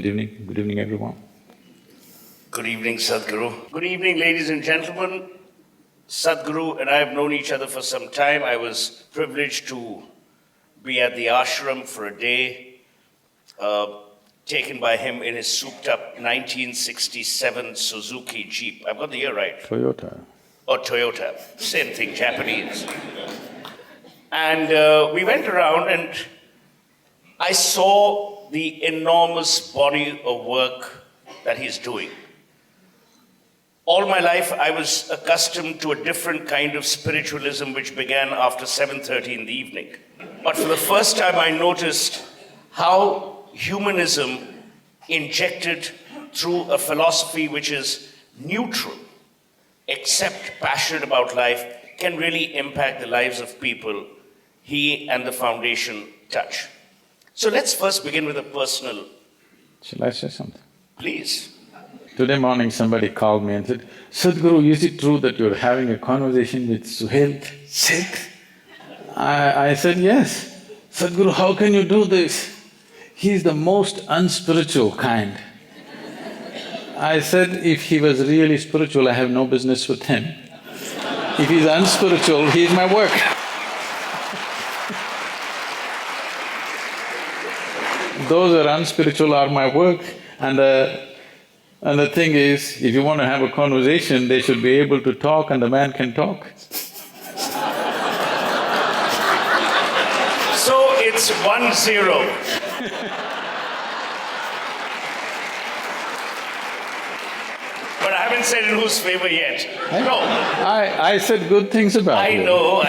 Good evening everyone. Good evening, Sadhguru. Good evening, ladies and gentlemen. Sadhguru and I have known each other for some time. I was privileged to be at the ashram for a day, taken by him in his souped-up 1967 Suzuki Jeep. I've got the year right. Toyota. Or Toyota, same thing, Japanese. And we went around and I saw the enormous body of work that he's doing. All my life, I was accustomed to a different kind of spiritualism which began after 7:30 in the evening. But for the first time, I noticed how humanism injected through a philosophy which is neutral, except passionate about life, can really impact the lives of people he and the foundation touch. So let's first begin with a personal… Shall I say something? Please. Today morning somebody called me and said, Sadhguru, is it true that you're having a conversation with Suhail Sheikh? I said, yes. Sadhguru, how can you do this? He's the most unspiritual kind. I said, if he was really spiritual, I have no business with him. If he's unspiritual, he's my work. Those who are unspiritual are my work, and the thing is, if you want to have a conversation, they should be able to talk and the man can talk. So it's 1-0. But I haven't said in whose favor yet. No. I said good things about you. I know.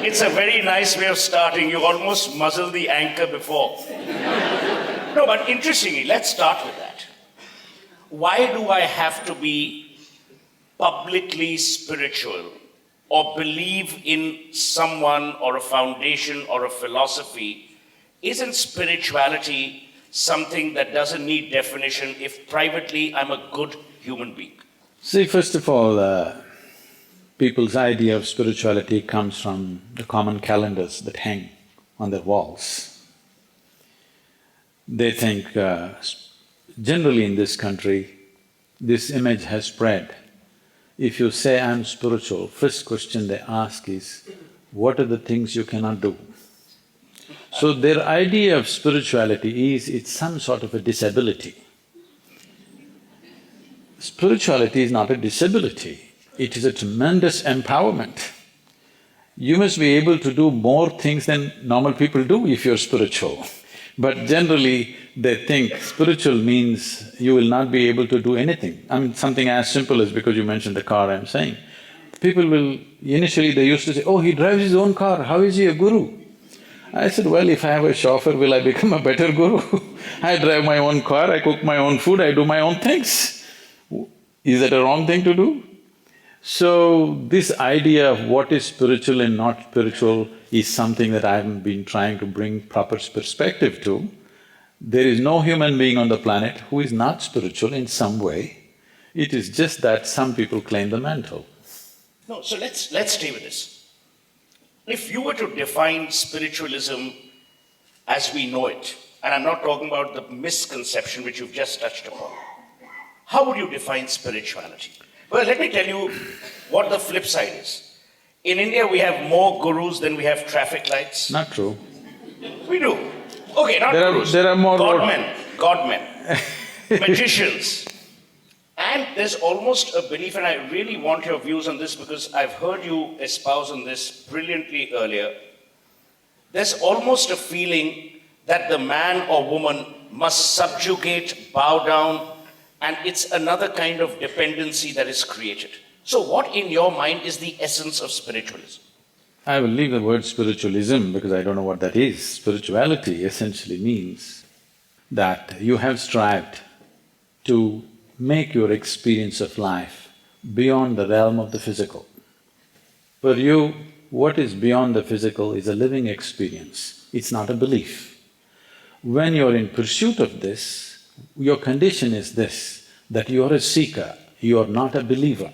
It's a very nice way of starting. You almost muzzled the anchor before. No, but interestingly, let's start with that. Why do I have to be publicly spiritual or believe in someone or a foundation or a philosophy? Isn't spirituality something that doesn't need definition if privately I'm a good human being? See, first of all, people's idea of spirituality comes from the common calendars that hang on their walls. They think, generally in this country, this image has spread. If you say, I'm spiritual, first question they ask is, what are the things you cannot do? So their idea of spirituality is, it's some sort of a disability. Spirituality is not a disability, it is a tremendous empowerment. You must be able to do more things than normal people do if you're spiritual. But generally, they think spiritual means you will not be able to do anything. I mean, something as simple as, because you mentioned the car, I'm saying, people will… initially they used to say, oh, he drives his own car, how is he a guru? I said, well, if I have a chauffeur, will I become a better guru? I drive my own car, I cook my own food, I do my own things. Is that a wrong thing to do? So, this idea of what is spiritual and not spiritual is something that I've been trying to bring proper perspective to. There is no human being on the planet who is not spiritual in some way. It is just that some people claim the mantle. No, so let's stay with this. If you were to define spiritualism as we know it, and I'm not talking about the misconception which you've just touched upon, how would you define spirituality? Well, let me tell you what the flip side is. In India, we have more gurus than we have traffic lights. Not true. We do. Okay, not gurus. There are more… godmen, magicians. And there's almost a belief, and I really want your views on this because I've heard you espouse on this brilliantly earlier. There's almost a feeling that the man or woman must subjugate, bow down, and it's another kind of dependency that is created. So what in your mind is the essence of spiritualism? I will leave the word spiritualism because I don't know what that is. Spirituality essentially means that you have strived to make your experience of life beyond the realm of the physical. For you, what is beyond the physical is a living experience, it's not a belief. When you're in pursuit of this, your condition is this, that you're a seeker, you're not a believer.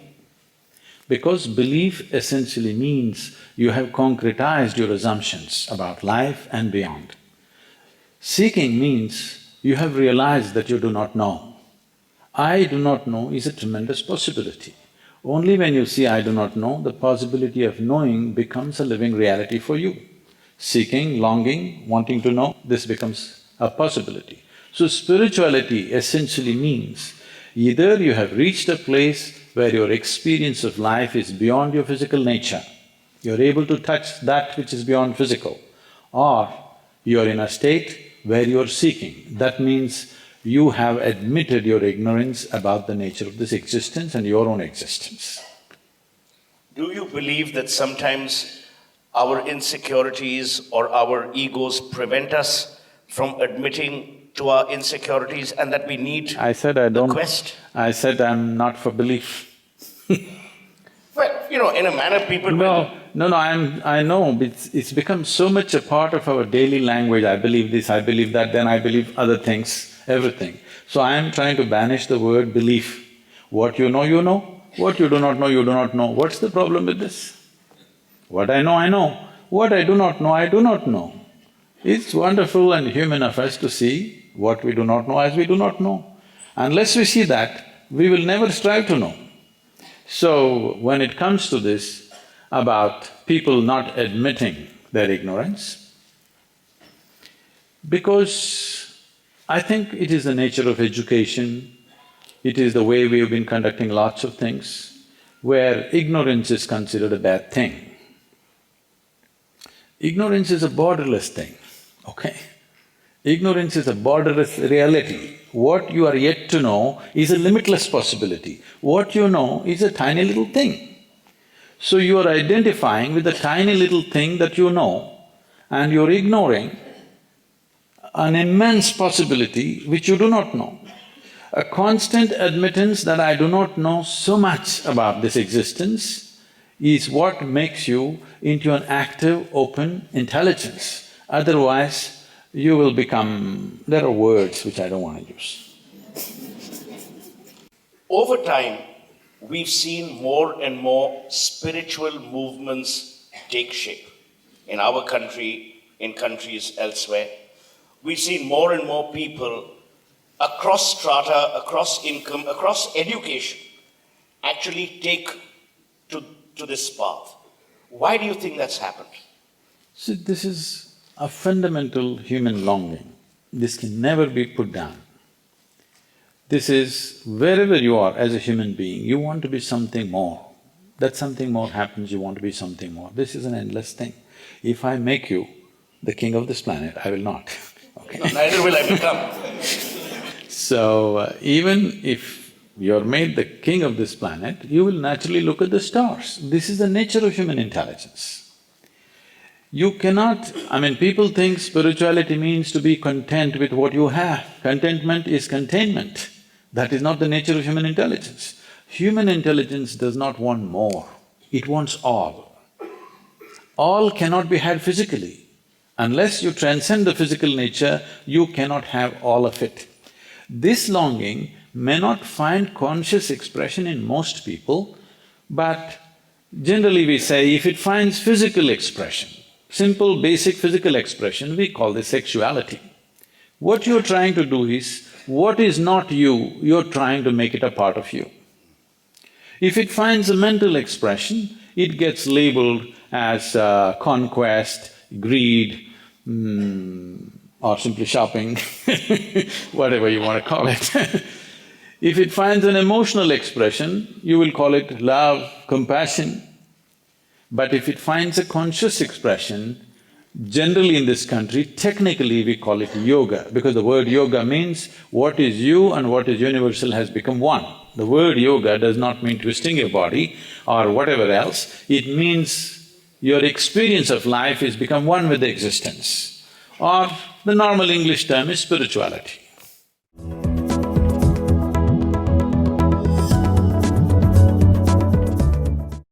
Because belief essentially means you have concretized your assumptions about life and beyond. Seeking means you have realized that you do not know. I do not know is a tremendous possibility. Only when you see I do not know, the possibility of knowing becomes a living reality for you. Seeking, longing, wanting to know, this becomes a possibility. So spirituality essentially means either you have reached a place where your experience of life is beyond your physical nature, you're able to touch that which is beyond physical, or you're in a state where you're seeking. That means you have admitted your ignorance about the nature of this existence and your own existence. Do you believe that sometimes our insecurities or our egos prevent us from admitting to our insecurities and that we need I said I don't… the quest? I said I'm not for belief. Well, in a manner people will… No, I know, it's become so much a part of our daily language, I believe this, I believe that, then I believe other things, everything. So I am trying to banish the word belief. What you know, you know. What you do not know, you do not know. What's the problem with this? What I know, I know. What I do not know, I do not know. It's wonderful and human of us to see what we do not know as we do not know. Unless we see that, we will never strive to know. So, when it comes to this, about people not admitting their ignorance, because I think it is the nature of education, it is the way we have been conducting lots of things, where ignorance is considered a bad thing. Ignorance is a borderless thing, okay? Ignorance is a borderless reality. What you are yet to know is a limitless possibility. What you know is a tiny little thing. So you are identifying with the tiny little thing that you know and you're ignoring an immense possibility which you do not know. A constant admittance that I do not know so much about this existence is what makes you into an active, open intelligence. Otherwise, you will become… there are words which I don't want to use. Over time, we've seen more and more spiritual movements take shape in our country, in countries elsewhere. We've seen more and more people across strata, across income, across education, actually take to this path. Why do you think that's happened? See, this is a fundamental human longing. This can never be put down. This is… wherever you are as a human being, you want to be something more. That something more happens, you want to be something more. This is an endless thing. If I make you the king of this planet, I will not, okay? No, neither will I become. So, even if you're made the king of this planet, you will naturally look at the stars. This is the nature of human intelligence. You cannot… people think spirituality means to be content with what you have. Contentment is containment. That is not the nature of human intelligence. Human intelligence does not want more, it wants all. All cannot be had physically. Unless you transcend the physical nature, you cannot have all of it. This longing may not find conscious expression in most people, but generally we say if it finds physical expression, simple basic physical expression, we call this sexuality. What you're trying to do is, what is not you, you're trying to make it a part of you. If it finds a mental expression, it gets labeled as conquest, greed, or simply shopping, whatever you want to call it. If it finds an emotional expression, you will call it love, compassion. But if it finds a conscious expression, generally in this country, technically we call it yoga, because the word yoga means what is you and what is universal has become one. The word yoga does not mean twisting your body or whatever else, it means your experience of life is become one with the existence. Or the normal English term is spirituality.